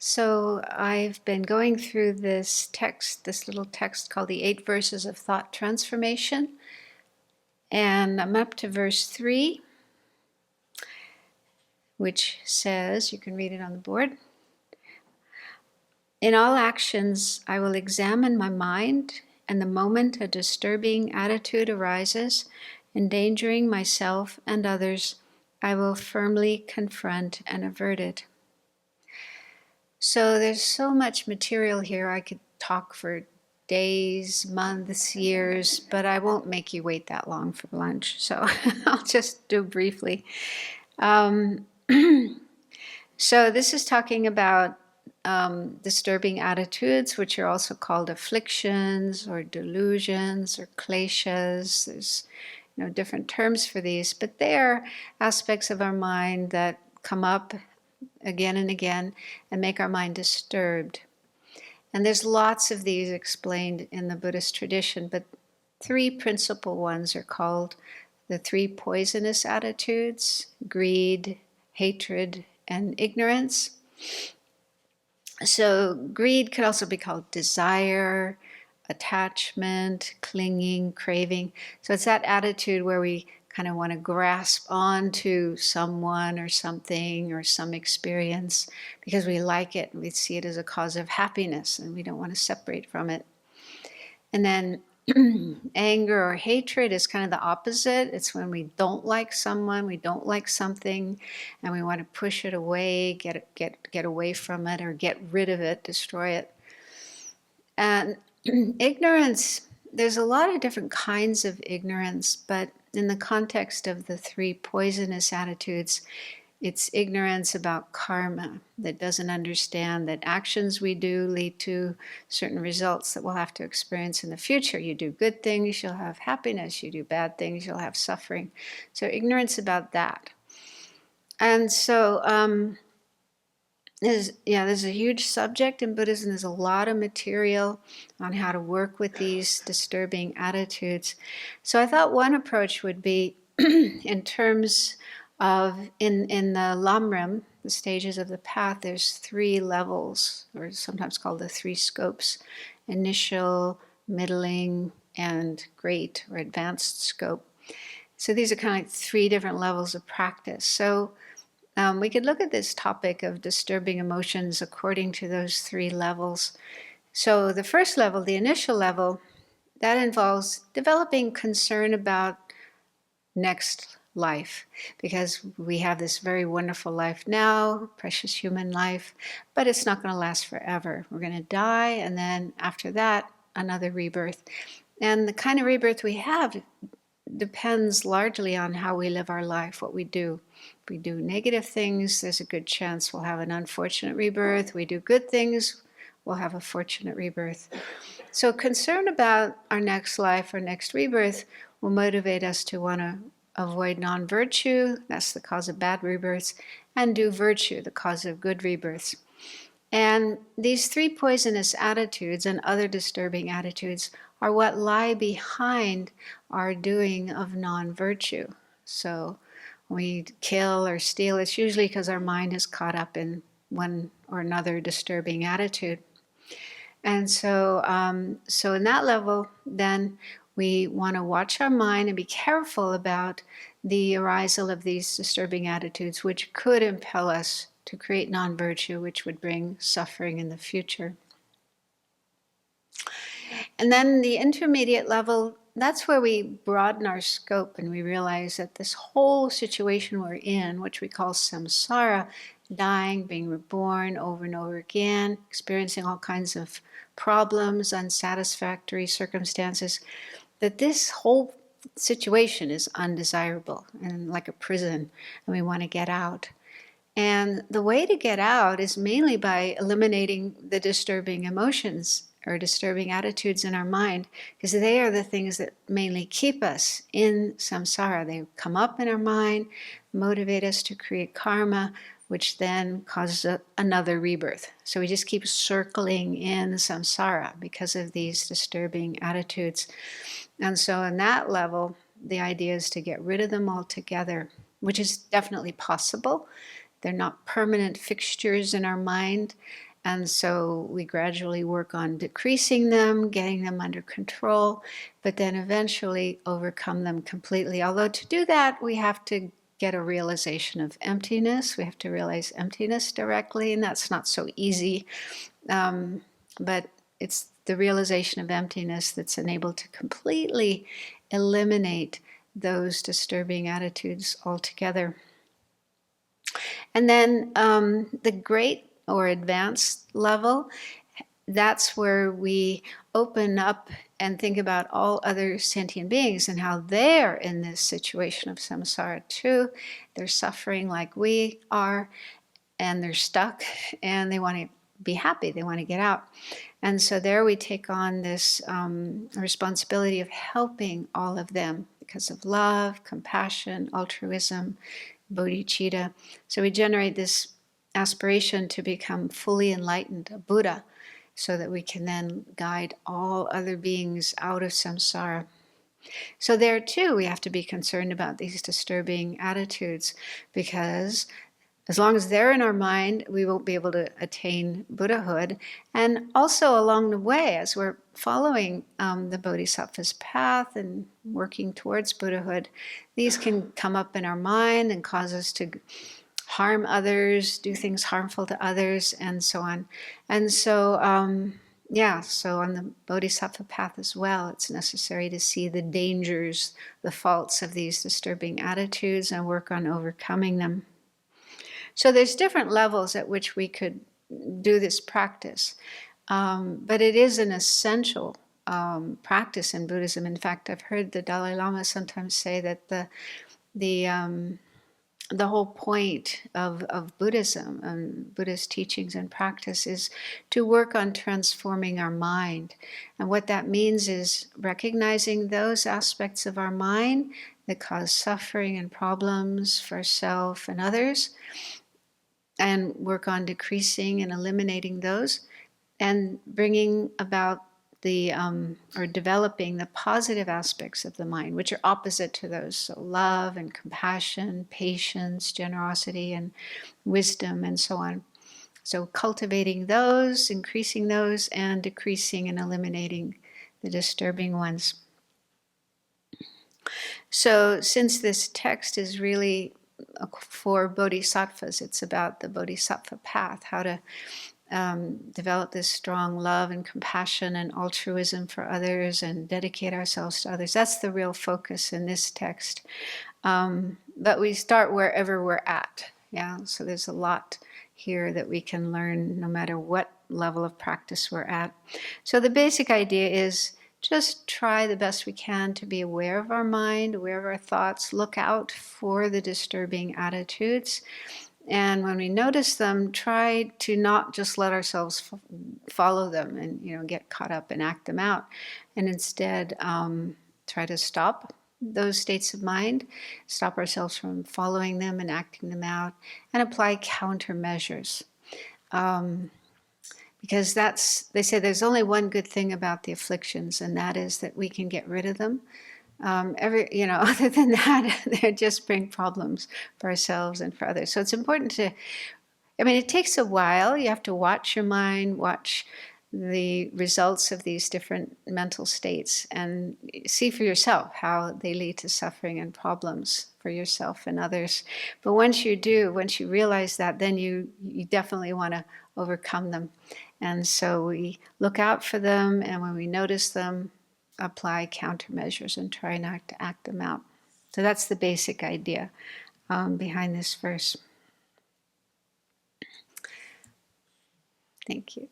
So I've been going through this text, this little text called the 8 Verses of Thought Transformation. And I'm up to verse 3, which says, you can read it on the board. In all actions, I will examine my mind, and the moment a disturbing attitude arises, endangering myself and others, I will firmly confront and avert it. So there's so much material here. I could talk for days, months, years, but I won't make you wait that long for lunch. So I'll just do briefly. So this is talking about disturbing attitudes, which are also called afflictions or delusions or kleshas. There's different terms for these, but they are aspects of our mind that come up again and again and make our mind disturbed. And there's lots of these explained in the Buddhist tradition, but 3 principal ones are called the 3 poisonous attitudes: greed, hatred, and ignorance. So greed could also be called desire, attachment, clinging, craving. So it's that attitude where we kind of want to grasp onto someone or something or some experience because we like it and we see it as a cause of happiness and we don't want to separate from it. And then anger or hatred is kind of the opposite. It's when we don't like someone, we don't like something, and we want to push it away, get away from it, or get rid of it, destroy it. And ignorance, there's a lot of different kinds of ignorance, but in the context of the 3 poisonous attitudes, it's ignorance about karma, that doesn't understand that actions we do lead to certain results that we'll have to experience in the future. You do good things, you'll have happiness. You do bad things, you'll have suffering. So ignorance about that. And so there's a huge subject in Buddhism. There's a lot of material on how to work with these disturbing attitudes. So I thought one approach would be in terms of, in the Lamrim, the stages of the path, there's 3 levels, or sometimes called the 3 scopes: initial, middling, and great or advanced scope. So these are kind of like 3 different levels of practice. So we could look at this topic of disturbing emotions according to those 3 levels. So the first level, the initial level, that involves developing concern about next life, because we have this very wonderful life now, precious human life, but it's not going to last forever. We're going to die, and then after that, another rebirth. And the kind of rebirth we have depends largely on how we live our life, what we do. If we do negative things, there's a good chance we'll have an unfortunate rebirth. We do good things, we'll have a fortunate rebirth. So concern about our next life, our next rebirth, will motivate us to want to avoid non-virtue, that's the cause of bad rebirths, and do virtue, the cause of good rebirths. And these 3 poisonous attitudes and other disturbing attitudes are what lie behind our doing of non-virtue. So when we kill or steal, it's usually because our mind is caught up in one or another disturbing attitude. And so in that level, then we want to watch our mind and be careful about the arisal of these disturbing attitudes, which could impel us to create non-virtue, which would bring suffering in the future. And then the intermediate level, that's where we broaden our scope and we realize that this whole situation we're in, which we call samsara, dying, being reborn over and over again, experiencing all kinds of problems, unsatisfactory circumstances, that this whole situation is undesirable and like a prison, and we want to get out. And the way to get out is mainly by eliminating the disturbing emotions or disturbing attitudes in our mind, because they are the things that mainly keep us in samsara. They come up in our mind, motivate us to create karma, which then causes another rebirth. So we just keep circling in samsara because of these disturbing attitudes. And so in that level, the idea is to get rid of them altogether, which is definitely possible. They're not permanent fixtures in our mind. And so we gradually work on decreasing them, getting them under control, but then eventually overcome them completely. Although to do that, we have to get a realization of emptiness. We have to realize emptiness directly, and that's not so easy. But it's the realization of emptiness that's enabled to completely eliminate those disturbing attitudes altogether. And then the great or advanced level, that's where we open up and think about all other sentient beings and how they're in this situation of samsara too. They're suffering like we are, and they're stuck, and they want to be happy. They want to get out. And so there we take on this responsibility of helping all of them because of love, compassion, altruism, bodhicitta. So we generate this aspiration to become fully enlightened, a Buddha, so that we can then guide all other beings out of samsara. So there too, we have to be concerned about these disturbing attitudes, because as long as they're in our mind, we won't be able to attain Buddhahood. And also along the way, as we're following the Bodhisattva's path and working towards Buddhahood, these can come up in our mind and cause us to harm others, do things harmful to others, and so on. And so, so on the Bodhisattva path as well, it's necessary to see the dangers, the faults of these disturbing attitudes and work on overcoming them. So there's different levels at which we could do this practice, but it is an essential practice in Buddhism. In fact, I've heard the Dalai Lama sometimes say that the whole point of Buddhism and Buddhist teachings and practice is to work on transforming our mind. And what that means is recognizing those aspects of our mind that cause suffering and problems for self and others, and work on decreasing and eliminating those, and bringing about or developing the positive aspects of the mind, which are opposite to those. So love and compassion, patience, generosity, and wisdom, and so on. So cultivating those, increasing those, and decreasing and eliminating the disturbing ones. So since this text is really for bodhisattvas, it's about the bodhisattva path, how to develop this strong love and compassion and altruism for others and dedicate ourselves to others. That's the real focus in this text. But we start wherever we're at. Yeah, so there's a lot here that we can learn no matter what level of practice we're at. So the basic idea is just try the best we can to be aware of our mind, aware of our thoughts, look out for the disturbing attitudes. And when we notice them, try to not just let ourselves follow them and get caught up and act them out, and instead try to stop those states of mind, stop ourselves from following them and acting them out, and apply countermeasures. Because they say there's only one good thing about the afflictions, and that is that we can get rid of them. Other than that, they just bring problems for ourselves and for others. So it's important it takes a while. You have to watch your mind, watch the results of these different mental states, and see for yourself how they lead to suffering and problems for yourself and others. But once you realize that, then you definitely want to overcome them. And so we look out for them, and when we notice them, apply countermeasures and try not to act them out. So that's the basic idea behind this verse. Thank you.